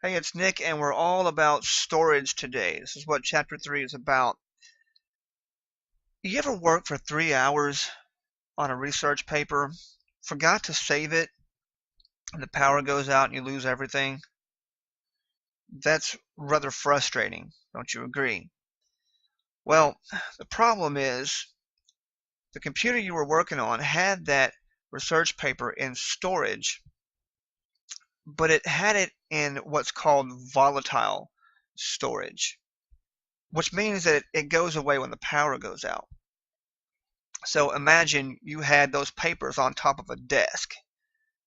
Hey, it's Nick, and we're all about storage today. This is what Chapter 3 is about. You ever work for 3 hours on a research paper, forgot to save it, and the power goes out and you lose everything? That's rather frustrating, don't you agree? Well, the problem is the computer you were working on had that research paper in storage, but it had it in what's called volatile storage, which means that it goes away when the power goes out. So imagine you had those papers on top of a desk.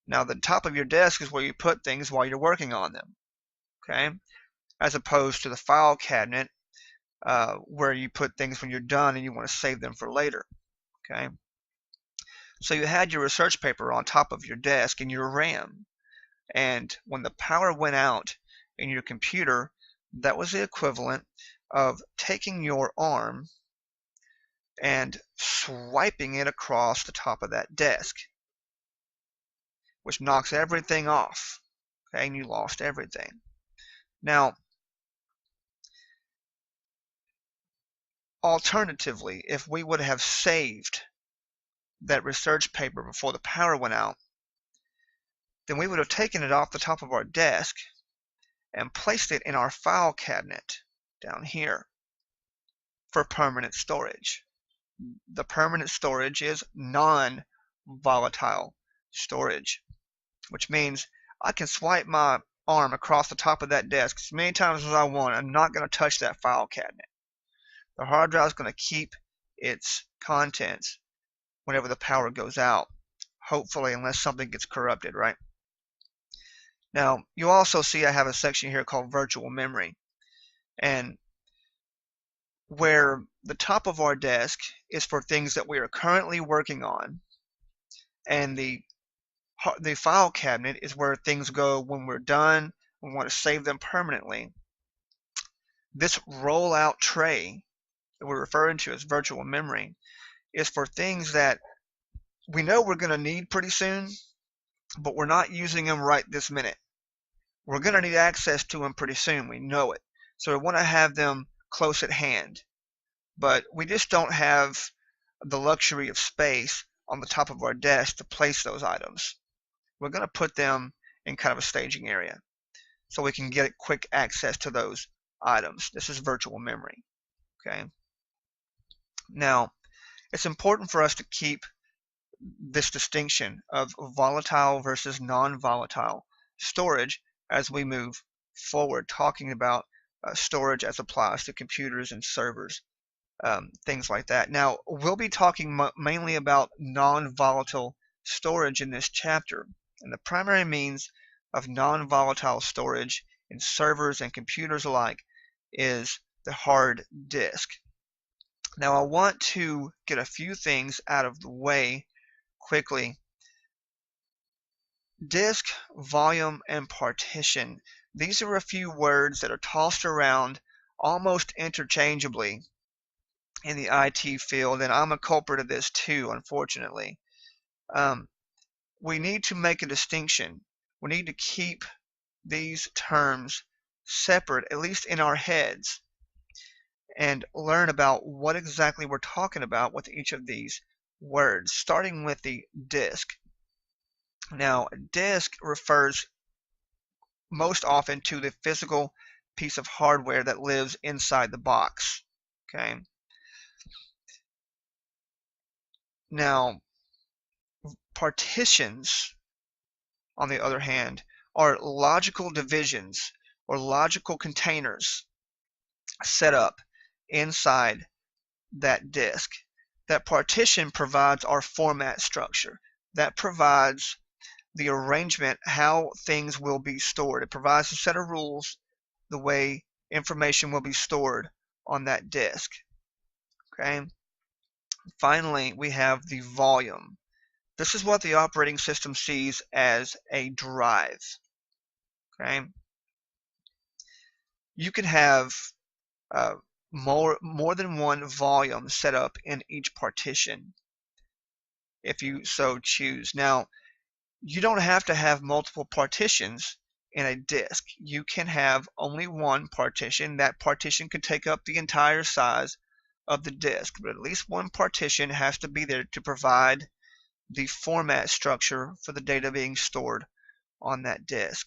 Now, the top of your desk is where you put things while you're working on them, okay? As opposed to the file cabinet, where you put things when you're done and you want to save them for later, okay? So you had your research paper on top of your desk in your RAM, and when the power went out in your computer, that was the equivalent of taking your arm and swiping it across the top of that desk, which knocks everything off, okay, and you lost everything. Now, alternatively, if we would have saved that research paper before the power went out, then we would have taken it off the top of our desk and placed it in our file cabinet down here for permanent storage. The permanent storage is non-volatile storage, which means I can swipe my arm across the top of that desk as many times as I want. I'm not going to touch that file cabinet. The hard drive is going to keep its contents whenever the power goes out, hopefully, unless something gets corrupted, right? Now, you also see I have a section here called virtual memory, and where the top of our desk is for things that we are currently working on, and the file cabinet is where things go when we're done, we want to save them permanently. This rollout tray that we're referring to as virtual memory is for things that we know we're going to need pretty soon, but we're not using them right this minute. We're going to need access to them pretty soon. We know it. So we want to have them close at hand. But we just don't have the luxury of space on the top of our desk to place those items. We're going to put them in kind of a staging area so we can get quick access to those items. This is virtual memory. Okay. Now, it's important for us to keep this distinction of volatile versus non-volatile storage as we move forward, talking about storage as applies to computers and servers, things like that. Now, we'll be talking mainly about non-volatile storage in this chapter, and the primary means of non-volatile storage in servers and computers alike is the hard disk. Now, I want to get a few things out of the way quickly. Disk, volume, and partition. These are a few words that are tossed around almost interchangeably in the IT field, and I'm a culprit of this too, unfortunately. We need to make a distinction. We need to keep these terms separate, at least in our heads, and learn about what exactly we're talking about with each of these words, starting with the disk. Now, disk refers most often to the physical piece of hardware that lives inside the box. Okay. Now, partitions, on the other hand, are logical divisions or logical containers set up inside that disk. That partition provides our format structure. That provides the arrangement, how things will be stored. It provides a set of rules, the way information will be stored on that disk. Okay. Finally, we have the volume. This is what the operating system sees as a drive. Okay. You can have more than one volume set up in each partition if you so choose. Now, you don't have to have multiple partitions in a disk. You can have only one partition. That partition can take up the entire size of the disk, but at least one partition has to be there to provide the format structure for the data being stored on that disk.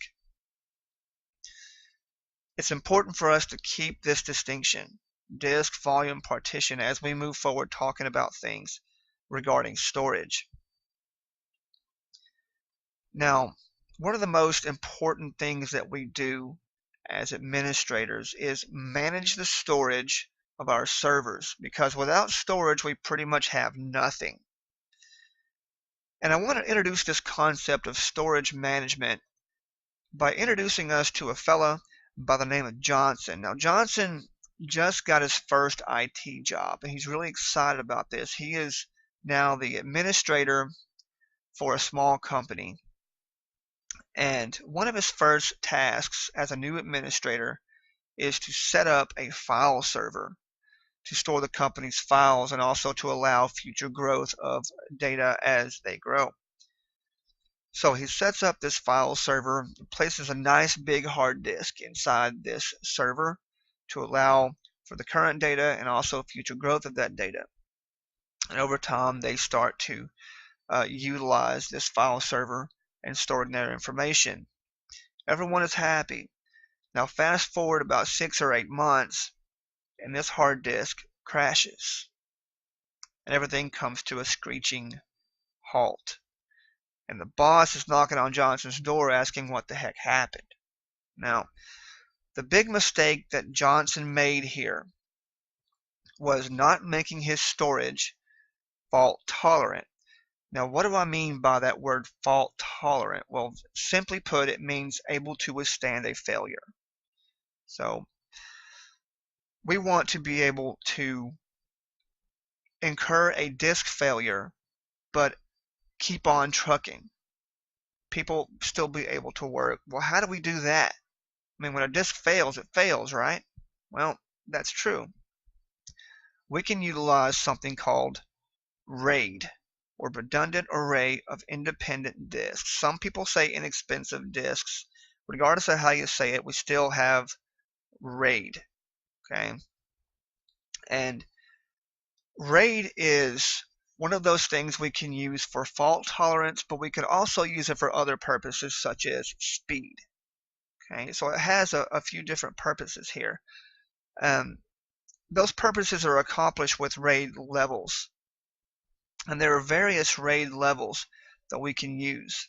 It's important for us to keep this distinction, disk, volume, partition, as we move forward talking about things regarding storage. Now, one of the most important things that we do as administrators is manage the storage of our servers, because without storage we pretty much have nothing. And I want to introduce this concept of storage management by introducing us to a fella by the name of Johnson. Now, Johnson just got his first IT job, and he's really excited about this. He is now the administrator for a small company. And one of his first tasks as a new administrator is to set up a file server to store the company's files and also to allow future growth of data as they grow. So he sets up this file server, places a nice big hard disk inside this server to allow for the current data and also future growth of that data. And over time, they start to utilize this file server and storing their information. Everyone is happy. Now fast forward about 6 or 8 months, and this hard disk crashes, and everything comes to a screeching halt. And the boss is knocking on Johnson's door asking what the heck happened. Now, the big mistake that Johnson made here was not making his storage fault tolerant. Now, what do I mean by that word fault tolerant? Well, simply put, it means able to withstand a failure. So, we want to be able to incur a disk failure, but keep on trucking. People still be able to work. Well, how do we do that? I mean, when a disk fails, it fails, right? Well, that's true. We can utilize something called RAID, or redundant array of independent disks. Some people say inexpensive disks. Regardless of how you say it, we still have RAID. Okay? And RAID is one of those things we can use for fault tolerance, but we can also use it for other purposes such as speed. Okay, so it has a few different purposes here. Those purposes are accomplished with RAID levels, and there are various RAID levels that we can use,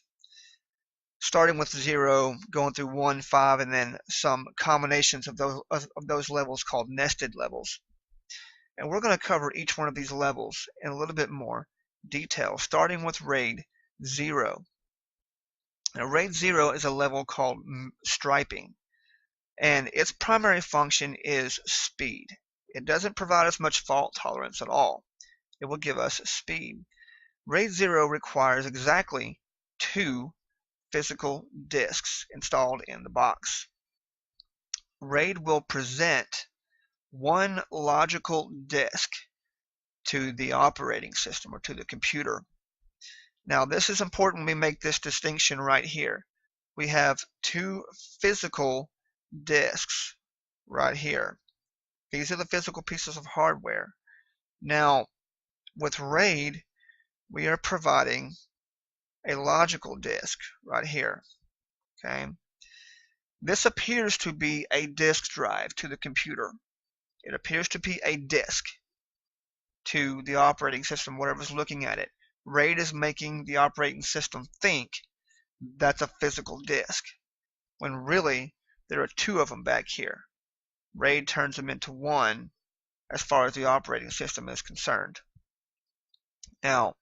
starting with 0, going through 1, 5, and then some combinations of those levels called nested levels. And we're going to cover each one of these levels in a little bit more detail, starting with RAID 0. Now, RAID 0 is a level called striping, and its primary function is speed. It doesn't provide us much fault tolerance at all. It will give us speed. RAID 0 requires exactly 2 physical disks installed in the box. RAID will present 1 logical disk to the operating system or to the computer. Now, this is important. We make this distinction right here. We have 2 physical disks right here. These are the physical pieces of hardware. Now, with RAID, we are providing a logical disk right here. Okay, this appears to be a disk drive to the computer. It appears to be a disk to the operating system, whatever's looking at it. RAID is making the operating system think that's a physical disk, when really there are 2 of them back here. RAID turns them into 1 as far as the operating system is concerned. Now,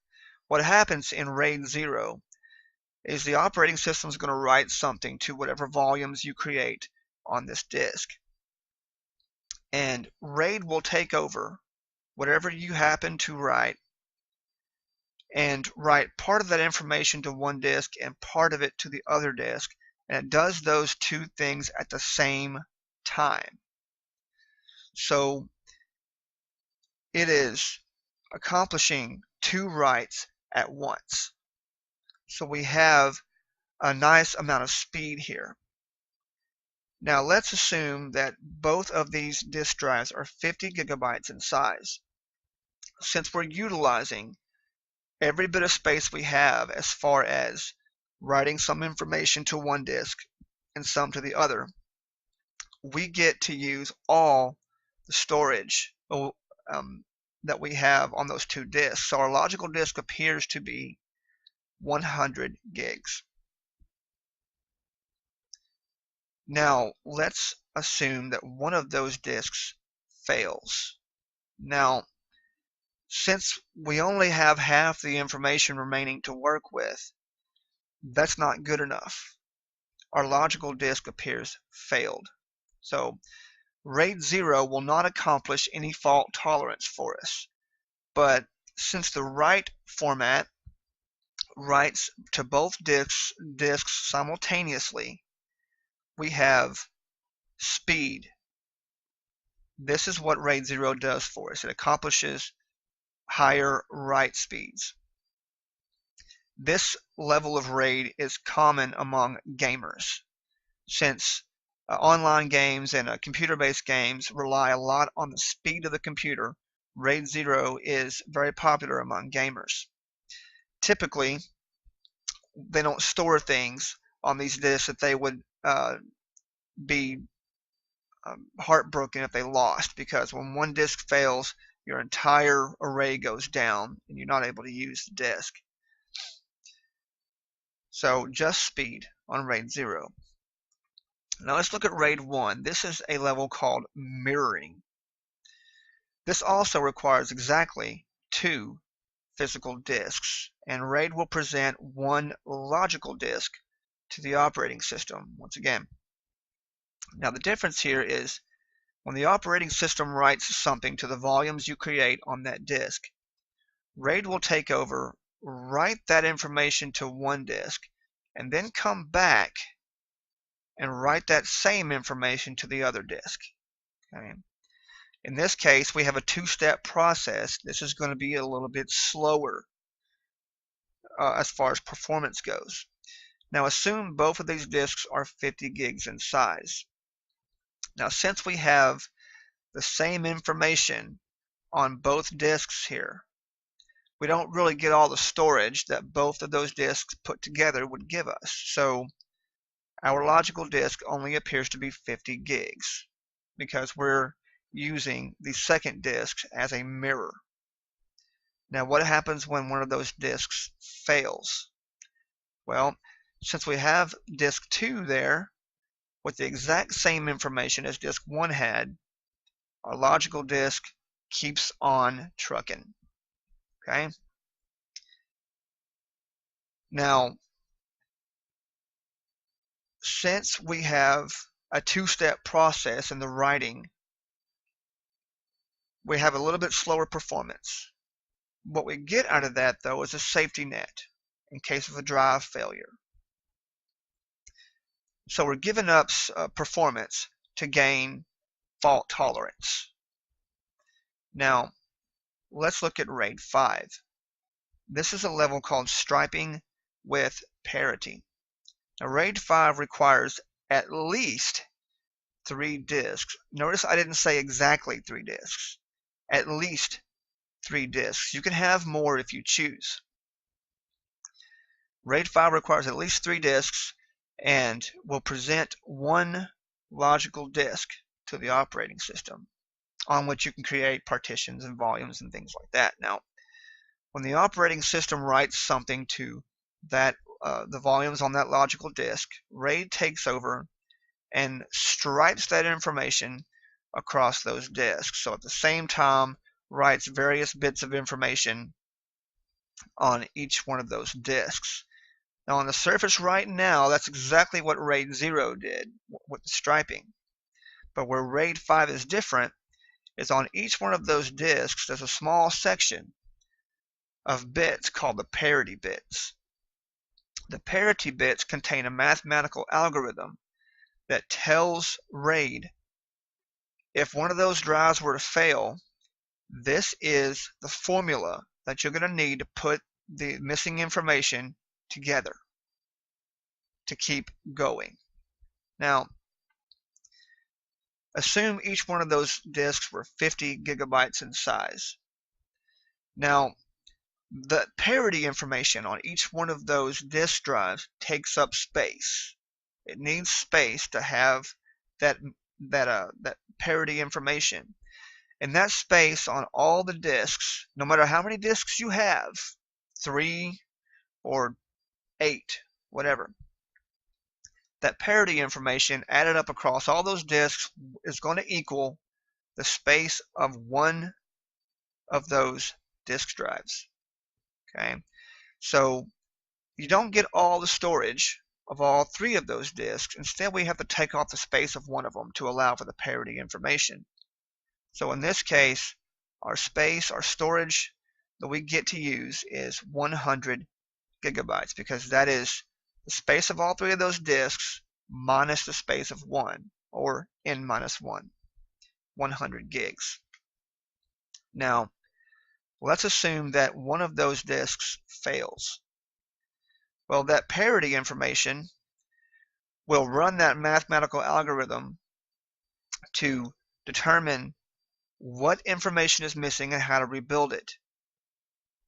what happens in RAID 0 is the operating system is going to write something to whatever volumes you create on this disk. And RAID will take over whatever you happen to write and write part of that information to one disk and part of it to the other disk. And it does those 2 things at the same time. So it is accomplishing 2 writes at once. So we have a nice amount of speed here. Now let's assume that both of these disk drives are 50 gigabytes in size. Since we're utilizing every bit of space we have as far as writing some information to one disk and some to the other, we get to use all the storage that we have on those two disks. So our logical disk appears to be 100 gigs. Now let's assume that one of those disks fails. Now, since we only have half the information remaining to work with, that's not good enough. Our logical disk appears failed. So RAID 0 will not accomplish any fault tolerance for us. But since the write format writes to both disks simultaneously, we have speed. This is what RAID 0 does for us. It accomplishes higher write speeds. This level of RAID is common among gamers, since online games and computer-based games rely a lot on the speed of the computer. RAID 0 is very popular among gamers. Typically, they don't store things on these disks that they would be heartbroken if they lost, because when one disk fails, your entire array goes down and you're not able to use the disk. So just speed on RAID 0. Now let's look at RAID 1. This is a level called mirroring. This also requires exactly 2 physical disks, and RAID will present one logical disk to the operating system once again. Now the difference here is when the operating system writes something to the volumes you create on that disk, RAID will take over, write that information to one disk, and then come back and write that same information to the other disk. Okay. In this case, we have a two-step process. This is going to be a little bit slower as far as performance goes. Now assume both of these disks are 50 gigs in size. Now since we have the same information on both disks here, we don't really get all the storage that both of those disks put together would give us. So our logical disk only appears to be 50 gigs because we're using the second disk as a mirror. Now what happens when one of those disks fails? Well, since we have disk 2 there with the exact same information as disk 1 had, our logical disk keeps on trucking. Okay? Now, since we have a two-step process in the writing, we have a little bit slower performance. What we get out of that, though, is a safety net in case of a drive failure. So we're giving up performance to gain fault tolerance. Now, let's look at RAID 5. This is a level called striping with parity. Now, RAID 5 requires at least 3 disks. Notice I didn't say exactly 3 disks. At least 3 disks. You can have more if you choose. RAID 5 requires at least 3 disks and will present one logical disk to the operating system on which you can create partitions and volumes and things like that. Now, when the operating system writes something to that the volumes on that logical disk, RAID takes over and stripes that information across those disks. So at the same time, writes various bits of information on each one of those disks. Now on the surface right now, that's exactly what RAID 0 did with the striping. But where RAID 5 is different is on each one of those disks, there's a small section of bits called the parity bits. The parity bits contain a mathematical algorithm that tells RAID if one of those drives were to fail, this is the formula that you're going to need to put the missing information together to keep going. Now, Assume each one of those disks were 50 gigabytes in size. Now, the parity information on each one of those disk drives takes up space. It needs space to have that parity information. And that space on all the disks, no matter how many disks you have, 3 or 8, whatever, that parity information added up across all those disks is going to equal the space of one of those disk drives. Okay, so you don't get all the storage of all 3 of those disks. Instead, we have to take off the space of one of them to allow for the parity information. So in this case, our storage that we get to use is 100 gigabytes, because that is the space of all 3 of those disks minus the space of one, or n minus 1, 100 gigs. Now, let's assume that one of those disks fails. Well, that parity information will run that mathematical algorithm to determine what information is missing and how to rebuild it.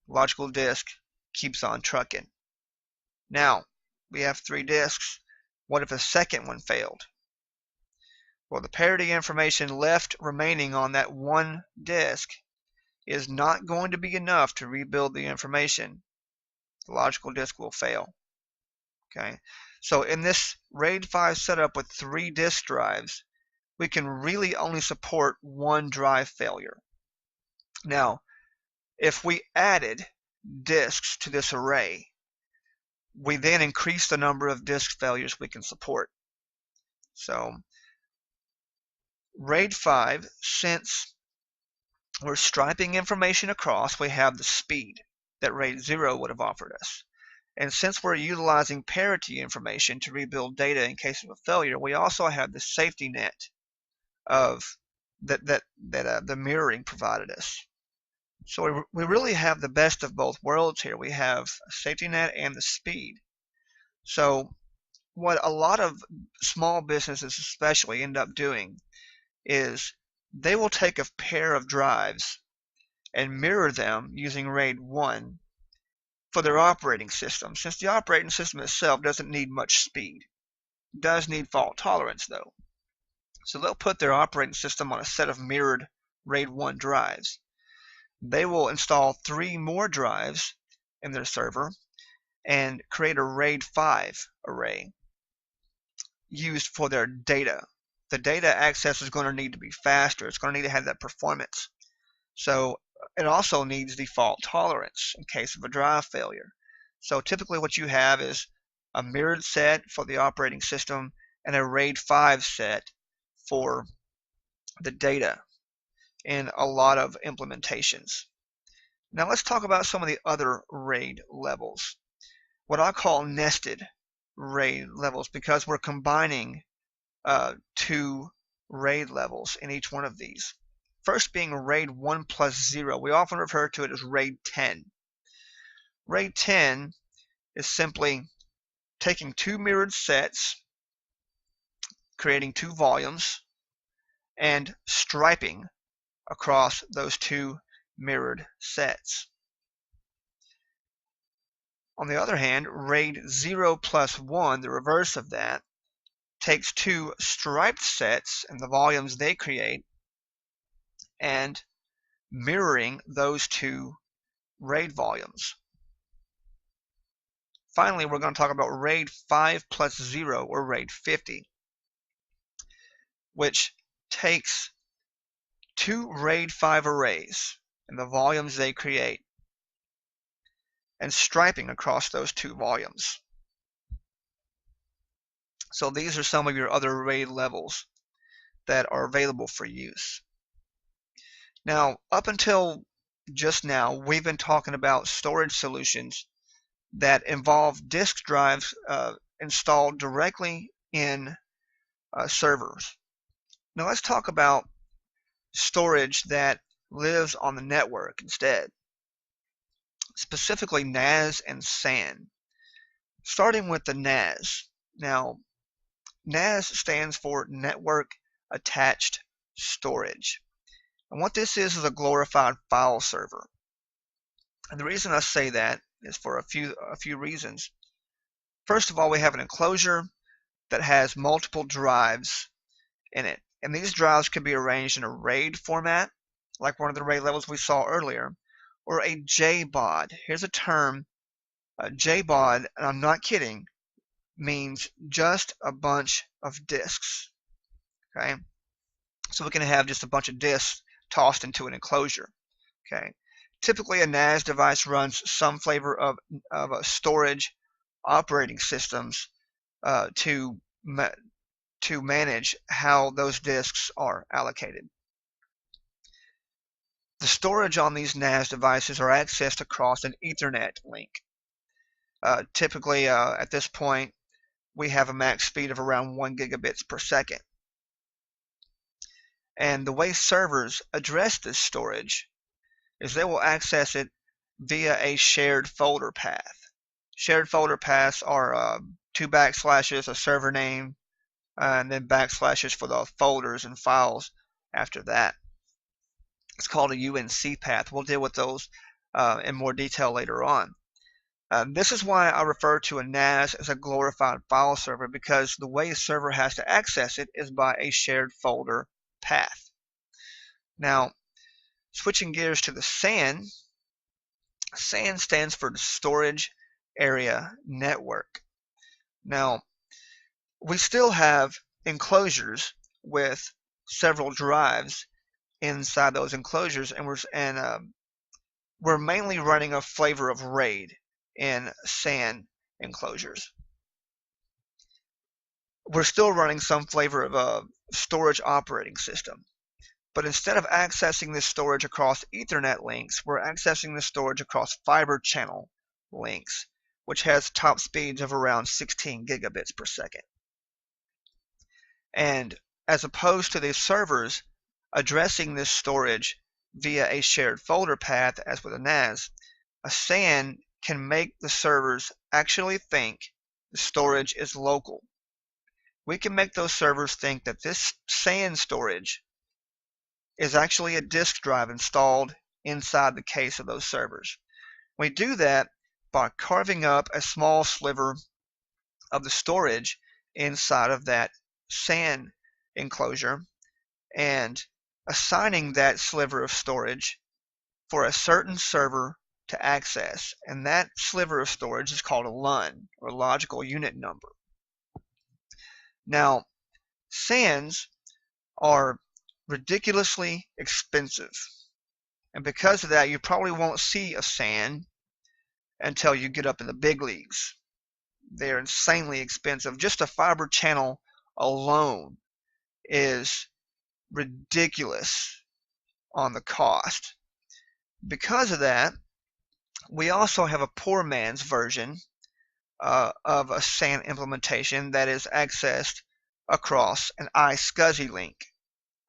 Logical disk keeps on trucking. Now, we have 3 disks. What if a second one failed? Well, the parity information left remaining on that one disk is not going to be enough to rebuild the information. The logical disk will fail. Okay, so in this RAID 5 setup with 3 disk drives, we can really only support one drive failure. Now, if we added disks to this array, we then increase the number of disk failures we can support. So RAID 5, since we're striping information across, we have the speed that RAID 0 would have offered us. And since we're utilizing parity information to rebuild data in case of a failure, we also have the safety net of the mirroring provided us. So we really have the best of both worlds here. We have a safety net and the speed. So what a lot of small businesses especially end up doing is they will take a pair of drives and mirror them using RAID 1 for their operating system, since the operating system itself doesn't need much speed. It does need fault tolerance though. So they'll put their operating system on a set of mirrored RAID 1 drives. They will install 3 more drives in their server and create a RAID 5 array used for their data. The data access is going to need to be faster. It's going to need to have that performance. So it also needs the fault tolerance in case of a drive failure. So typically what you have is a mirrored set for the operating system and a RAID 5 set for the data in a lot of implementations. Now let's talk about some of the other RAID levels. What I call nested RAID levels, because we're combining 2 RAID levels in each one of these. First being RAID 1 plus 0. We often refer to it as RAID 10. RAID 10 is simply taking 2 mirrored sets, creating 2 volumes, and striping across those 2 mirrored sets. On the other hand, RAID 0 plus 1, the reverse of that, takes 2 striped sets and the volumes they create and mirroring those 2 RAID volumes. Finally, we're going to talk about RAID 5 plus 0, or RAID 50, which takes 2 RAID 5 arrays and the volumes they create and striping across those 2 volumes. So these are some of your other RAID levels that are available for use. Now, up until just now, we've been talking about storage solutions that involve disk drives installed directly in servers. Now let's talk about storage that lives on the network instead, specifically NAS and SAN. Starting with the NAS. Now, NAS stands for Network attached storage. And what this is a glorified file server. And the reason I say that is for a few reasons. First of all, we have an enclosure that has multiple drives in it. And these drives can be arranged in a RAID format, like one of the RAID levels we saw earlier, or a JBOD. Here's a term, JBOD, and I'm not kidding, means just a bunch of disks. Okay, so we can have just a bunch of disks tossed into an enclosure. Okay, typically a NAS device runs some flavor of a storage operating systems to manage how those disks are allocated. The storage on these NAS devices are accessed across an Ethernet link. Typically, at this point, we have a max speed of around 1 gigabits per second. And the way servers address this storage is they will access it via a shared folder path. Shared folder paths are 2 backslashes, a server name, and then backslashes for the folders and files after that. It's called a UNC path. We'll deal with those in more detail later on. This is why I refer to a NAS as a glorified file server, because the way a server has to access it is by a shared folder path. Now, switching gears to the SAN. SAN stands for the Storage Area Network. Now, we still have enclosures with several drives inside those enclosures, and we're mainly running a flavor of RAID in SAN enclosures. We're still running some flavor of a storage operating system, but instead of accessing this storage across Ethernet links, we're accessing the storage across fiber channel links, which has top speeds of around 16 gigabits per second. And as opposed to the servers addressing this storage via a shared folder path as with a NAS, a SAN can make the servers actually think the storage is local. We can make those servers think that this SAN storage is actually a disk drive installed inside the case of those servers. We do that by carving up a small sliver of the storage inside of that SAN enclosure and assigning that sliver of storage for a certain server to access, and that sliver of storage is called a LUN, or logical unit number. Now, SANs are ridiculously expensive, and because of that, you probably won't see a SAN until you get up in the big leagues. They're insanely expensive. Just a fiber channel alone is ridiculous on the cost. Because of that, we also have a poor man's version of a SAN implementation that is accessed across an iSCSI link.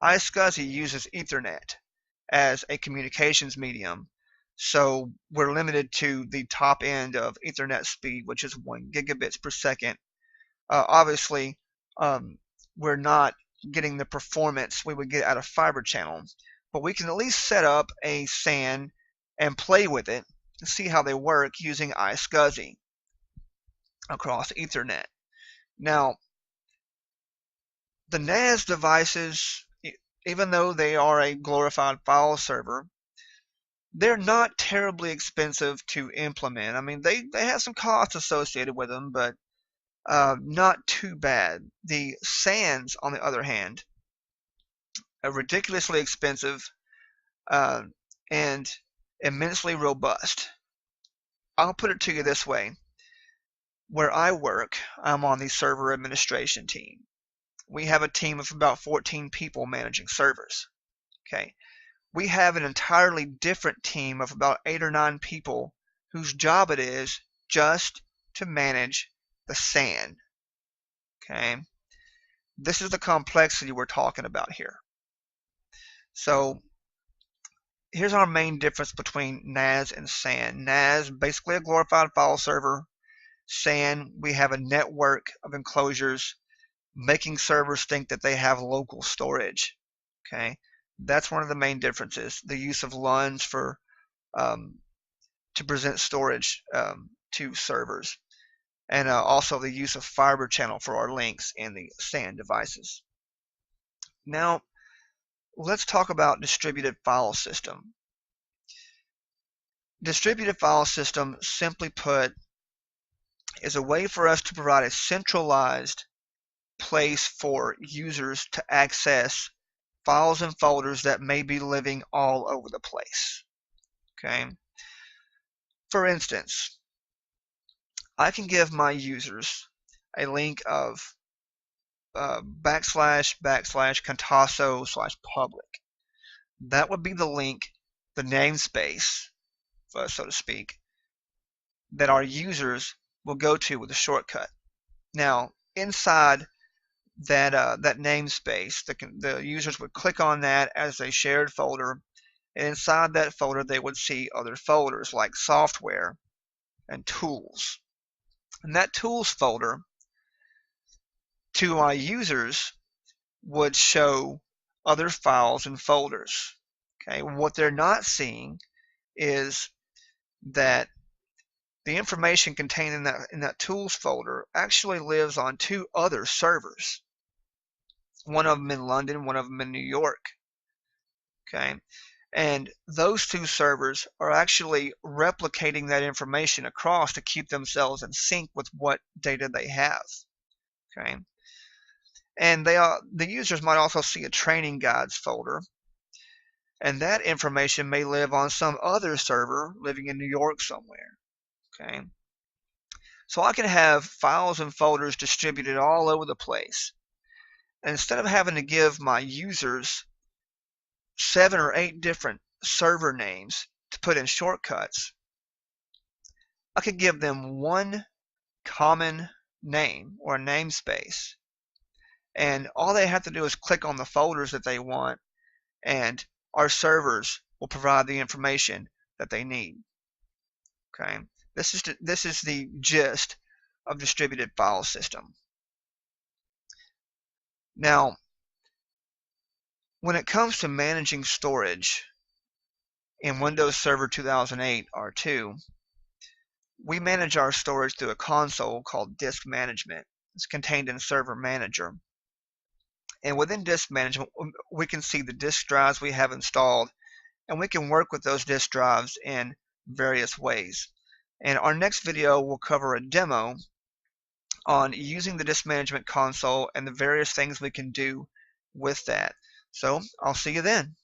iSCSI uses Ethernet as a communications medium, so we're limited to the top end of Ethernet speed, which is 1 gigabits per second. Obviously, we're not getting the performance we would get out of fiber channel, but we can at least set up a SAN and play with it and see how they work using iSCSI across Ethernet. Now, the NAS devices, even though they are a glorified file server, they're not terribly expensive to implement. I mean, they have some costs associated with them, but not too bad. The SANs, on the other hand, are ridiculously expensive and immensely robust. I'll put it to you this way. Where I work, I'm on the server administration team. We have a team of about 14 people managing servers. Okay, we have an entirely different team of about 8 or 9 people whose job it is just to manage the SAN. Okay, this is the complexity we're talking about here. So here's our main difference between NAS and SAN. NAS, basically a glorified file server. SAN, we have a network of enclosures making servers think that they have local storage. Okay, that's one of the main differences. The use of LUNs for to present storage to servers, and also the use of fiber channel for our links in the SAN devices. Now, let's talk about distributed file system. Distributed file system, simply put, is a way for us to provide a centralized place for users to access files and folders that may be living all over the place. Okay. For instance, I can give my users a link of //contaso/public. That would be the link, the namespace, so to speak, that our users will go to with a shortcut. Now, inside that namespace, the users would click on that as a shared folder, and inside that folder they would see other folders like software and tools. And that tools folder to my users would show other files and folders. Okay, what they're not seeing is that the information contained in that tools folder actually lives on 2 other servers. One of them in London, one of them in New York. Okay, and those 2 servers are actually replicating that information across to keep themselves in sync with what data they have. Okay, and the users might also see a training guides folder, and that information may live on some other server living in New York somewhere. Okay, so I can have files and folders distributed all over the place. And instead of having to give my users 7 or 8 different server names to put in shortcuts, I could give them one common name or a namespace, and all they have to do is click on the folders that they want, and our servers will provide the information that they need. Okay, this is the gist of distributed file system. Now, when it comes to managing storage in Windows Server 2008 R2, we manage our storage through a console called Disk Management. It's contained in Server Manager. And within Disk Management, we can see the disk drives we have installed, and we can work with those disk drives in various ways. And our next video will cover a demo on using the Disk Management console and the various things we can do with that. So I'll see you then.